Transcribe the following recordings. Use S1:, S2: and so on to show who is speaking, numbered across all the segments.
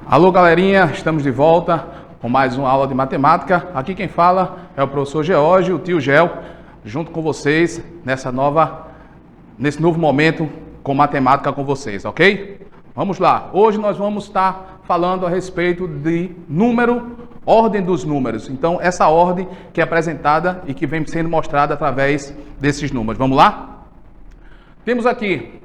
S1: Alô, galerinha, estamos de volta com mais uma aula de matemática. Aqui quem fala é o professor Geórgio, o tio Gel, junto com vocês nesse novo momento com matemática com vocês, ok? Vamos lá. Hoje nós vamos estar falando a respeito de número, ordem dos números. Então, essa ordem que é apresentada e que vem sendo mostrada através desses números. Vamos lá? Temos aqui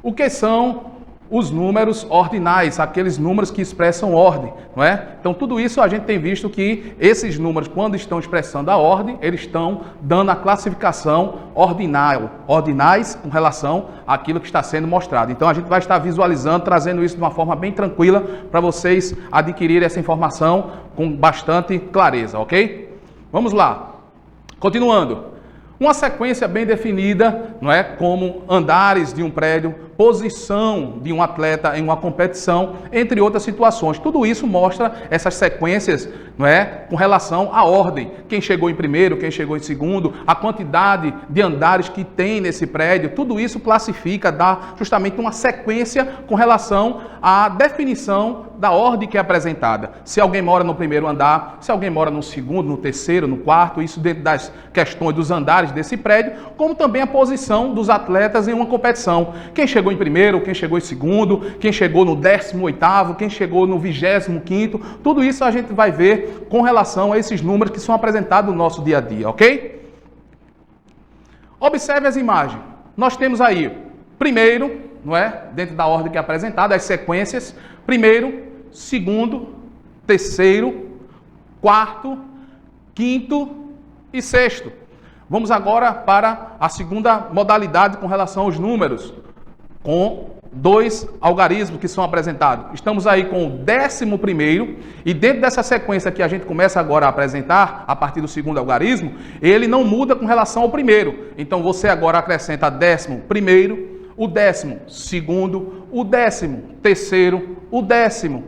S1: o que são os números ordinais, aqueles números que expressam ordem, não é? Então, tudo isso a gente tem visto que esses números, quando estão expressando a ordem, eles estão dando a classificação ordinais com relação àquilo que está sendo mostrado. Então, a gente vai estar visualizando, trazendo isso de uma forma bem tranquila para vocês adquirirem essa informação com bastante clareza, ok? Vamos lá. Continuando. Uma sequência bem definida, não é? Como andares de um prédio, posição de um atleta em uma competição, entre outras situações. Tudo isso mostra essas sequências, não é? Com relação à ordem. Quem chegou em primeiro, quem chegou em segundo, a quantidade de andares que tem nesse prédio, tudo isso classifica, dá justamente uma sequência com relação à definição da ordem que é apresentada. Se alguém mora no primeiro andar, se alguém mora no segundo, no terceiro, no quarto, isso dentro das questões dos andares desse prédio, como também a posição dos atletas em uma competição. Quem chegou em primeiro, quem chegou em segundo, quem chegou no 18º, quem chegou no 25º, tudo isso a gente vai ver com relação a esses números que são apresentados no nosso dia a dia, ok? Observe as imagens. Nós temos aí, primeiro, não é? Dentro da ordem que é apresentada, as sequências, primeiro, segundo, terceiro, quarto, quinto e sexto. Vamos agora para a segunda modalidade com relação aos números, com dois algarismos que são apresentados. Estamos aí com o 11º, e dentro dessa sequência que a gente começa agora a apresentar, a partir do segundo algarismo, ele não muda com relação ao primeiro. Então você agora acrescenta 11º, o 12º, o 13º, o 14º,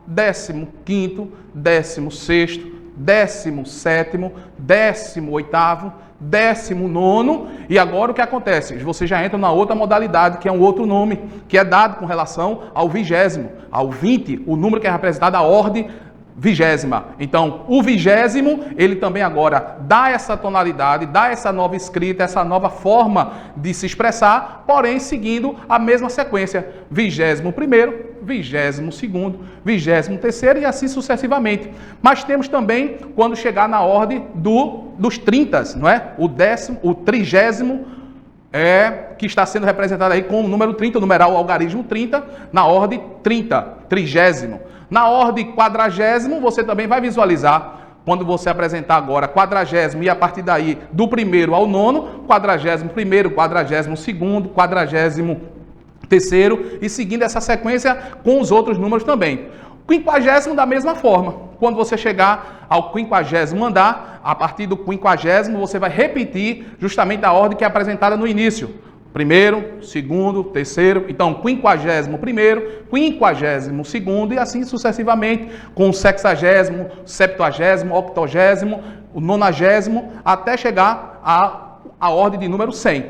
S1: 15º, 16º, 17º, 18º, 19º, e agora o que acontece? Você já entra na outra modalidade, que é um outro nome, que é dado com relação ao 20º, ao 20, o número que é representado a ordem 20ª. Então, o 20º, ele também agora dá essa tonalidade, dá essa nova escrita, essa nova forma de se expressar, porém seguindo a mesma sequência: 21º, 22º, 23º e assim sucessivamente. Mas temos também, quando chegar na ordem dos 30, não é? O 30º, que está sendo representado aí com o número 30, o numeral algarismo 30, na ordem 30º. Na ordem 40º, você também vai visualizar, quando você apresentar agora 40º e a partir daí do primeiro ao nono, 41º, 42º, 43º e seguindo essa sequência com os outros números também. 50º da mesma forma. Quando você chegar ao 50º andar, a partir do 50º você vai repetir justamente a ordem que é apresentada no início. Primeiro, segundo, terceiro, então 51º, 52º e assim sucessivamente, com o 60º, 70º, 80º, o 90º, até chegar à ordem de número 100.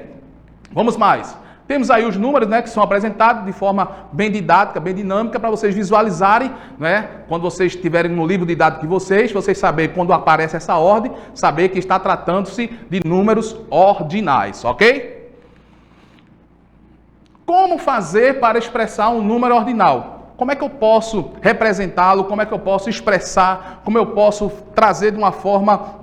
S1: Vamos mais. Temos aí os números, né, que são apresentados de forma bem didática, bem dinâmica, para vocês visualizarem, né, quando vocês estiverem no livro didático de vocês saberem quando aparece essa ordem, saber que está tratando-se de números ordinais, ok? Como fazer para expressar um número ordinal? Como é que eu posso representá-lo? Como é que eu posso expressar? Como eu posso trazer de uma forma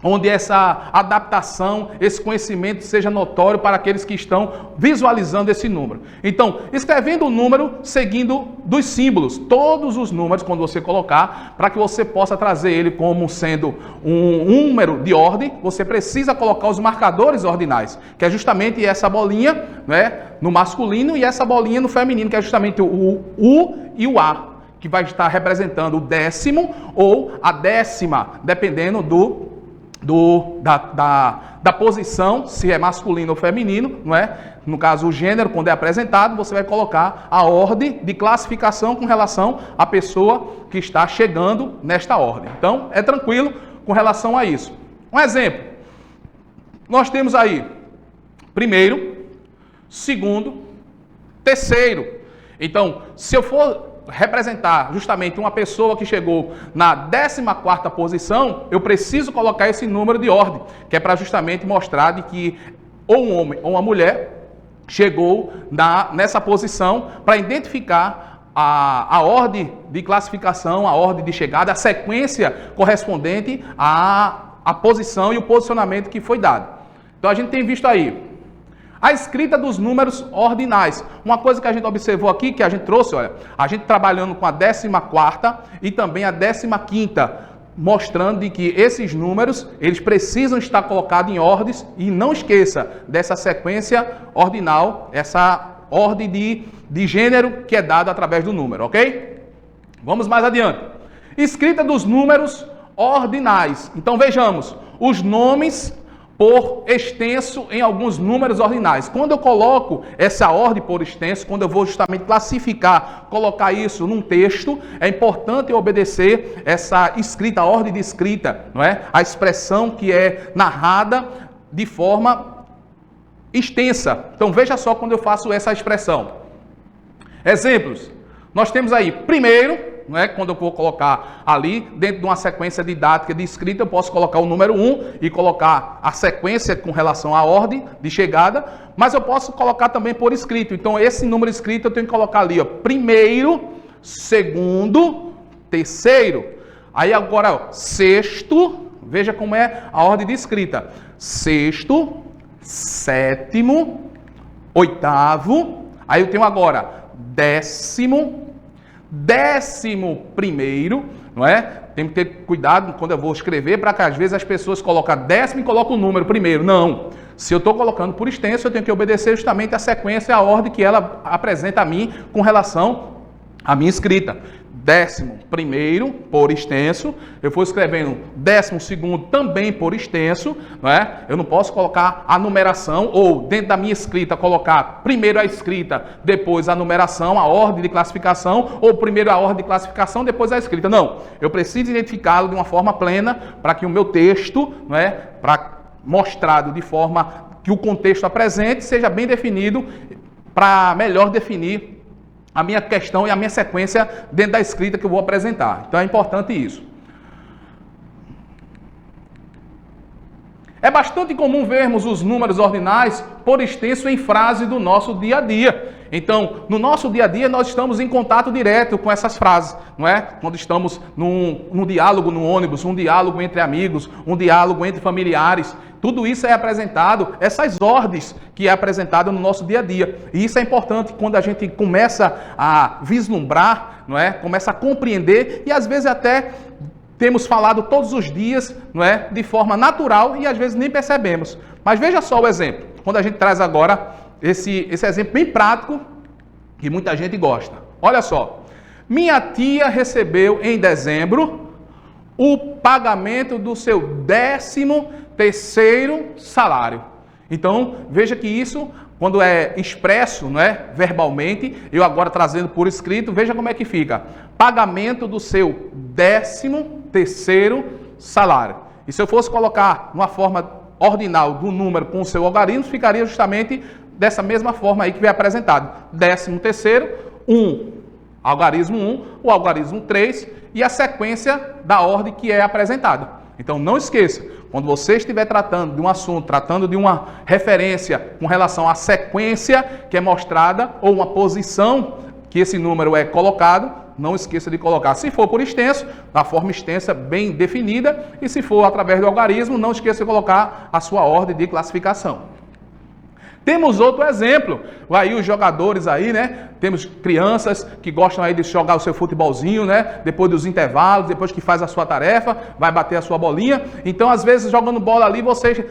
S1: onde essa adaptação, esse conhecimento seja notório para aqueles que estão visualizando esse número? Então, escrevendo o número seguindo dos símbolos, todos os números, quando você colocar, para que você possa trazer ele como sendo um número de ordem, você precisa colocar os marcadores ordinais, que é justamente essa bolinha, né, no masculino e essa bolinha no feminino, que é justamente o U e o A, que vai estar representando o 10º ou a 10ª, dependendo da posição, se é masculino ou feminino, não é? No caso, o gênero, quando é apresentado, você vai colocar a ordem de classificação com relação à pessoa que está chegando nesta ordem. Então, é tranquilo com relação a isso. Um exemplo. Nós temos aí primeiro, segundo, terceiro. Então, se eu for representar justamente uma pessoa que chegou na 14ª posição, eu preciso colocar esse número de ordem, que é para justamente mostrar de que ou um homem ou uma mulher chegou nessa posição, para identificar a ordem de classificação, a ordem de chegada, a sequência correspondente à posição e o posicionamento que foi dado. Então a gente tem visto aí a escrita dos números ordinais. Uma coisa que a gente observou aqui, que a gente trouxe, olha, a gente trabalhando com a 14ª e também a 15ª, mostrando de que esses números, eles precisam estar colocados em ordens, e não esqueça dessa sequência ordinal, essa ordem de gênero que é dada através do número, ok? Vamos mais adiante. Escrita dos números ordinais. Então vejamos, os nomes por extenso em alguns números ordinais. Quando eu coloco essa ordem por extenso, quando eu vou justamente classificar, colocar isso num texto, é importante eu obedecer essa escrita, a ordem de escrita, não é? A expressão que é narrada de forma extensa. Então veja só quando eu faço essa expressão. Exemplos. Nós temos aí, primeiro, não é? Quando eu vou colocar ali, dentro de uma sequência didática de escrita, eu posso colocar o número 1 e colocar a sequência com relação à ordem de chegada, mas eu posso colocar também por escrito. Então, esse número escrito eu tenho que colocar ali, ó, primeiro, segundo, terceiro. Aí agora, ó, sexto, veja como é a ordem de escrita. Sexto, sétimo, oitavo, aí eu tenho agora décimo, 11º, não é? Tem que ter cuidado quando eu vou escrever, para que às vezes as pessoas colocam décimo e colocam o número primeiro. Não. Se eu estou colocando por extenso, eu tenho que obedecer justamente a sequência, a ordem que ela apresenta a mim com relação à minha escrita. 11º por extenso, eu vou escrevendo 12º também por extenso, não é? Eu não posso colocar a numeração, ou dentro da minha escrita colocar primeiro a escrita, depois a numeração, a ordem de classificação, ou primeiro a ordem de classificação, depois a escrita. Não, eu preciso identificá-lo de uma forma plena, para que o meu texto, não é? Para mostrado de forma que o contexto apresente, seja bem definido, para melhor definir a minha questão e a minha sequência dentro da escrita que eu vou apresentar. Então é importante isso. É bastante comum vermos os números ordinais por extenso em frase do nosso dia a dia. Então, no nosso dia a dia, nós estamos em contato direto com essas frases, não é? Quando estamos num diálogo no ônibus, um diálogo entre amigos, um diálogo entre familiares, tudo isso é apresentado, essas ordens que é apresentado no nosso dia a dia. E isso é importante quando a gente começa a vislumbrar, não é? Começa a compreender e às vezes até temos falado todos os dias, não é? De forma natural e às vezes nem percebemos. Mas veja só o exemplo. Quando a gente traz agora esse exemplo bem prático, que muita gente gosta. Olha só. Minha tia recebeu em dezembro o pagamento do seu 13º salário. Então, veja que isso, quando é expresso, não é, verbalmente, eu agora trazendo por escrito, veja como é que fica. Pagamento do seu 13º salário. E se eu fosse colocar uma forma ordinal do número com o seu algarismo, ficaria justamente dessa mesma forma aí que vem apresentado. 13º, 1, algarismo 1, o algarismo 3 e a sequência da ordem que é apresentada. Então não esqueça, quando você estiver tratando de um assunto, tratando de uma referência com relação à sequência que é mostrada ou uma posição que esse número é colocado, não esqueça de colocar, se for por extenso, da forma extensa bem definida, e se for através do algarismo, não esqueça de colocar a sua ordem de classificação. Temos outro exemplo, aí os jogadores aí, né? Temos crianças que gostam aí de jogar o seu futebolzinho, né? Depois dos intervalos, depois que faz a sua tarefa, vai bater a sua bolinha. Então, às vezes, jogando bola ali, você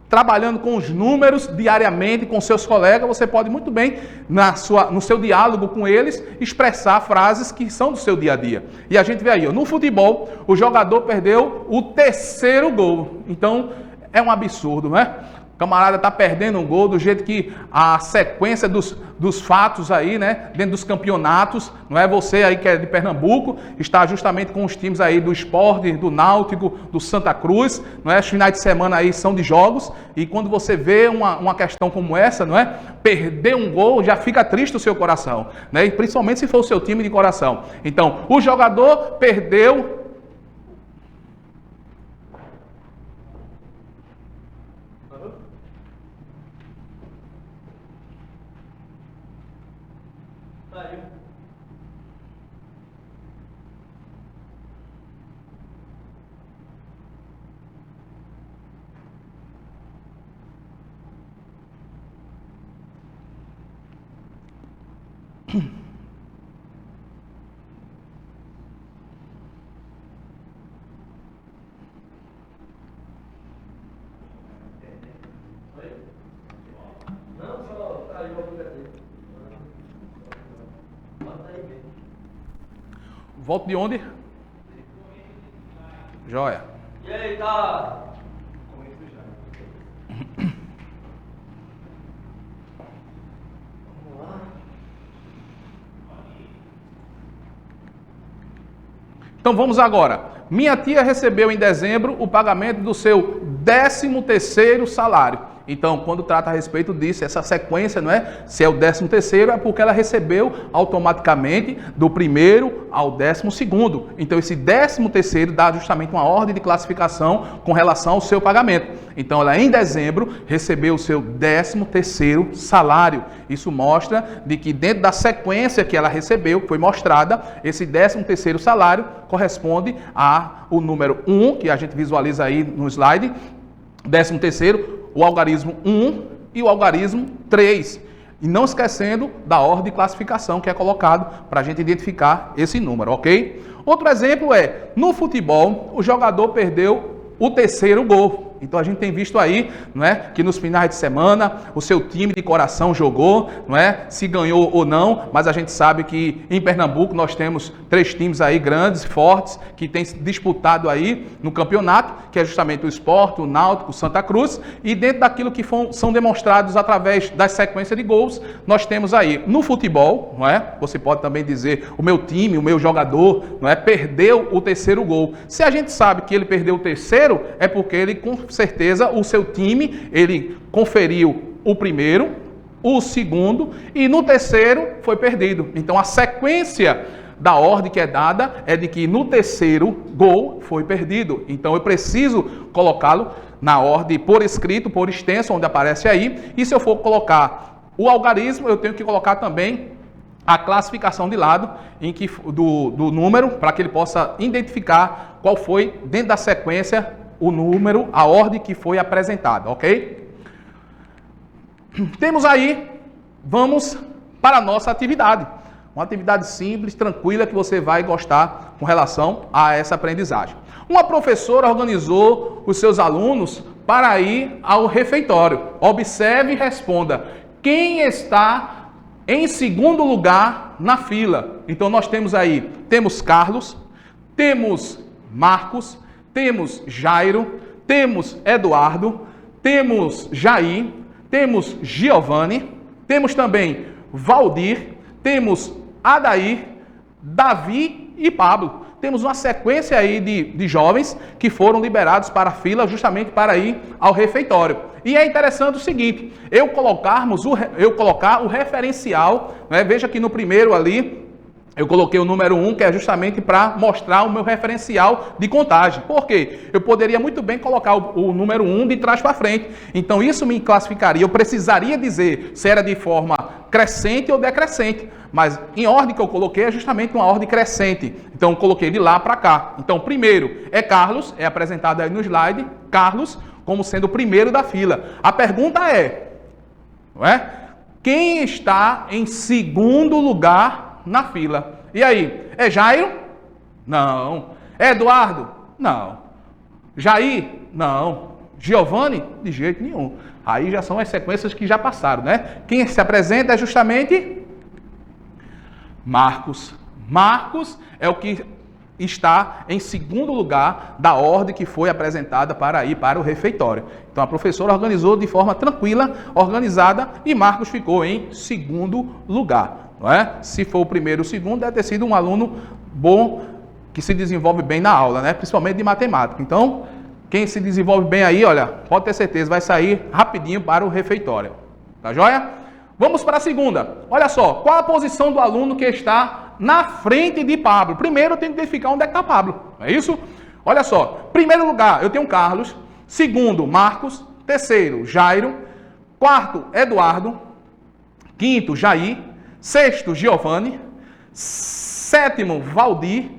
S1: trabalhando com os números diariamente com seus colegas, você pode muito bem, no seu diálogo com eles, expressar frases que são do seu dia a dia. E a gente vê aí, no futebol, o jogador perdeu o 3º gol. Então, é um absurdo, não é? camarada está perdendo um gol, do jeito que a sequência dos fatos aí, né, dentro dos campeonatos, não é? Você aí que é de Pernambuco, está justamente com os times aí do Sport, do Náutico, do Santa Cruz, não é? Os finais de semana aí são de jogos, e quando você vê uma questão como essa, não é? Perder um gol, já fica triste o seu coração, né? E principalmente se for o seu time de coração. Então, o jogador perdeu. Volto de onde? Joia.
S2: E aí, tá? Vamos lá.
S1: Então vamos agora. Minha tia recebeu em dezembro o pagamento do seu 13º salário. Então, quando trata a respeito disso, essa sequência, não é? Se é o 13º, é porque ela recebeu automaticamente do primeiro ao 12º. Então, esse 13º dá justamente uma ordem de classificação com relação ao seu pagamento. Então, ela em dezembro recebeu o seu 13º salário. Isso mostra de que dentro da sequência que ela recebeu, foi mostrada, esse 13º salário corresponde ao número 1, que a gente visualiza aí no slide, 13º, o algarismo 1 e o algarismo 3. E não esquecendo da ordem de classificação que é colocado para a gente identificar esse número, ok? Outro exemplo é, no futebol, o jogador perdeu o 3º gol. Então a gente tem visto aí, não é, que nos finais de semana o seu time de coração jogou, não é, se ganhou ou não, mas a gente sabe que em Pernambuco nós temos 3 times aí grandes, fortes, que têm disputado aí no campeonato, que é justamente o Sport, o Náutico, o Santa Cruz, e dentro daquilo que são demonstrados através da sequência de gols, nós temos aí no futebol, não é, você pode também dizer o meu time, o meu jogador, não é, perdeu o 3º gol. Se a gente sabe que ele perdeu o 3º, é porque ele com certeza o seu time, ele conferiu o primeiro, o 2º e no 3º foi perdido. Então a sequência da ordem que é dada é de que no 3º gol foi perdido. Então eu preciso colocá-lo na ordem por escrito, por extenso, onde aparece aí. E se eu for colocar o algarismo, eu tenho que colocar também a classificação de lado em que, do número, para que ele possa identificar qual foi, dentro da sequência, o número, a ordem que foi apresentada, ok? Temos aí, vamos para a nossa atividade. Uma atividade simples, tranquila, que você vai gostar com relação a essa aprendizagem. Uma professora organizou os seus alunos para ir ao refeitório. Observe e responda. Quem está em segundo lugar na fila? Então nós temos aí, temos Carlos, temos Marcos, temos Jairo, temos Eduardo, temos Jair, temos Giovanni, temos também Valdir, temos Adair, Davi e Pablo. Temos uma sequência aí de jovens que foram liberados para a fila justamente para ir ao refeitório. E é interessante o seguinte, eu colocar o referencial, né? Veja que no primeiro ali, eu coloquei o número 1, que é justamente para mostrar o meu referencial de contagem. Por quê? Eu poderia muito bem colocar o número 1 de trás para frente. Então isso me classificaria, eu precisaria dizer se era de forma crescente ou decrescente. Mas em ordem que eu coloquei é justamente uma ordem crescente. Então eu coloquei de lá para cá. Então primeiro é Carlos, é apresentado aí no slide, Carlos como sendo o primeiro da fila. A pergunta é, não é? Quem está em segundo lugar na fila? E aí, é Jairo? Não. É Eduardo? Não. Jair? Não. Giovanni? De jeito nenhum. Aí já são as sequências que já passaram, né? Quem se apresenta é justamente Marcos. Marcos é o que está em segundo lugar da ordem que foi apresentada para ir para o refeitório. Então a professora organizou de forma tranquila, organizada, e Marcos ficou em segundo lugar. Não é? Se for o primeiro ou o segundo, deve ter sido um aluno bom, que se desenvolve bem na aula, né? Principalmente de matemática. Então, quem se desenvolve bem aí, olha, pode ter certeza, vai sair rapidinho para o refeitório. Tá joia? Vamos para a segunda. Olha só, qual a posição do aluno que está na frente de Pablo? Primeiro eu tenho que identificar onde é que está Pablo. É isso? Olha só, primeiro lugar eu tenho Carlos, segundo Marcos, terceiro Jairo, quarto Eduardo, quinto Jair, sexto Giovanni, sétimo Valdir,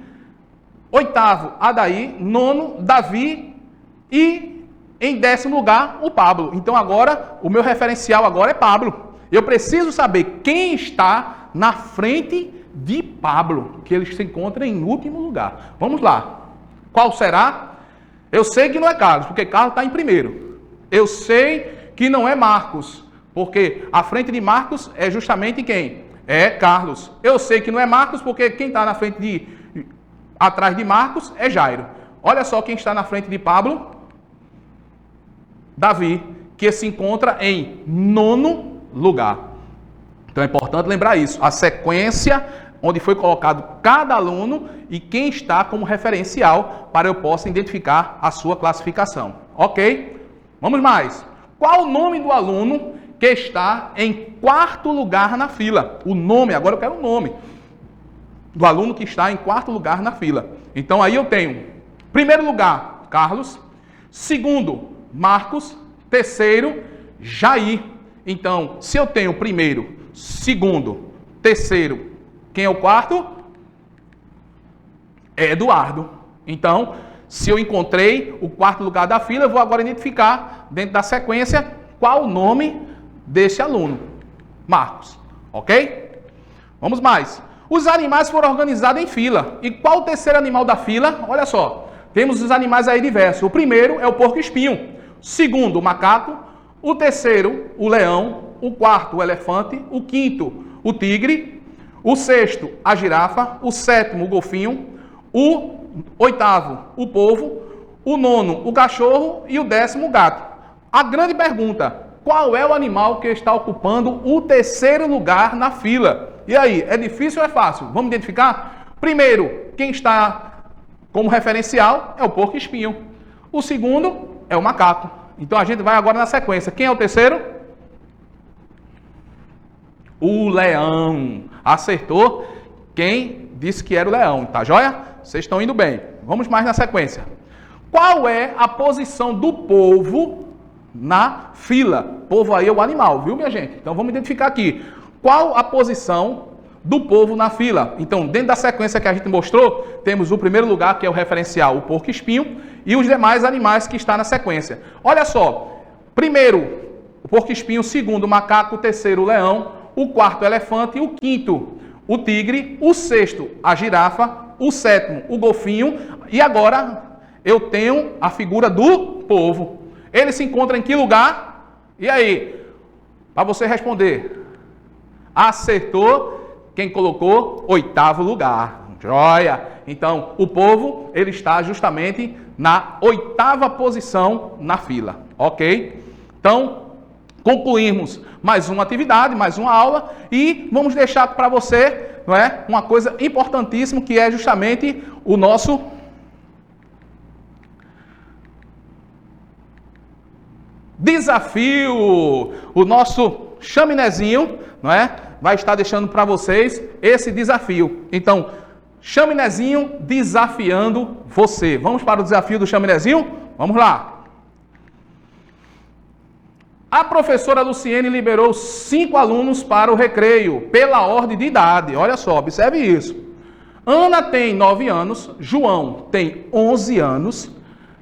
S1: oitavo Adair, nono Davi e em décimo lugar o Pablo. Então agora o meu referencial agora é Pablo. Eu preciso saber quem está na frente de Pablo, que ele se encontra em último lugar. Vamos lá. Qual será? Eu sei que não é Carlos, porque Carlos está em primeiro. Eu sei que não é Marcos, porque a frente de Marcos é justamente quem? É Carlos. Eu sei que não é Marcos, porque quem está na frente atrás de Marcos é Jairo. Olha só quem está na frente de Pablo. Davi, que se encontra em nono lugar. Então é importante lembrar isso. A sequência onde foi colocado cada aluno e quem está como referencial para eu possa identificar a sua classificação. Ok? Vamos mais. Qual o nome do aluno que está em quarto lugar na fila? O nome, agora eu quero o nome do aluno que está em quarto lugar na fila. Então aí eu tenho, primeiro lugar, Carlos, segundo, Marcos, terceiro, Jair. Então, se eu tenho primeiro, segundo, terceiro, quem é o quarto? É Eduardo. Então, se eu encontrei o quarto lugar da fila, eu vou agora identificar, dentro da sequência, qual o nome desse aluno. Marcos. Ok? Vamos mais. Os animais foram organizados em fila. E qual o terceiro animal da fila? Olha só. Temos os animais aí diversos. O primeiro é o porco-espinho. O segundo, o macaco. O terceiro, o leão. O quarto, o elefante. O quinto, o tigre. O sexto, a girafa. O sétimo, o golfinho. O oitavo, o polvo. O nono, o cachorro. E o décimo, o gato. A grande pergunta: qual é o animal que está ocupando o terceiro lugar na fila? E aí, é difícil ou é fácil? Vamos identificar? Primeiro, quem está como referencial é o porco-espinho. O segundo é o macaco. Então a gente vai agora na sequência. Quem é o terceiro? O leão. Acertou quem disse que era o leão, tá joia? Vocês estão indo bem. Vamos mais na sequência. Qual é a posição do polvo na fila? Polvo aí é o animal, viu, minha gente? Então vamos identificar aqui. Qual a posição do polvo na fila? Então, dentro da sequência que a gente mostrou, temos o primeiro lugar, que é o referencial, o porco-espinho, e os demais animais que estão na sequência. Olha só, primeiro, o porco-espinho, segundo, o macaco, o terceiro, o leão, o quarto, o elefante, o quinto, o tigre, o sexto, a girafa, o sétimo, o golfinho, e agora eu tenho a figura do polvo. Ele se encontra em que lugar? E aí, para você responder, acertou quem colocou oitavo lugar. Joia! Então, o polvo, ele está justamente na oitava posição na fila. Ok? Então, concluímos mais uma atividade, mais uma aula e vamos deixar para você, não é, uma coisa importantíssima que é justamente o nosso desafio, o nosso chaminézinho, não é? Vai estar deixando para vocês esse desafio. Então, chaminézinho desafiando você. Vamos para o desafio do chaminézinho? Vamos lá. A professora Luciene liberou 5 alunos para o recreio, pela ordem de idade. Olha só, observe isso. Ana tem 9 anos, João tem 11 anos,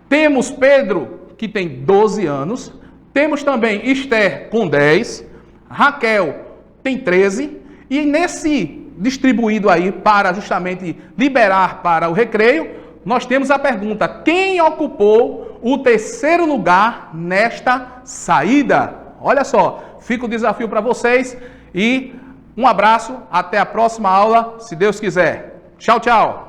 S1: temos Pedro, que tem 12 anos, temos também Esther, com 10, Raquel tem 13, e nesse distribuído aí para justamente liberar para o recreio, nós temos a pergunta: quem ocupou o terceiro lugar nesta saída? Olha só, fica o desafio para vocês e um abraço, até a próxima aula, se Deus quiser. Tchau, tchau!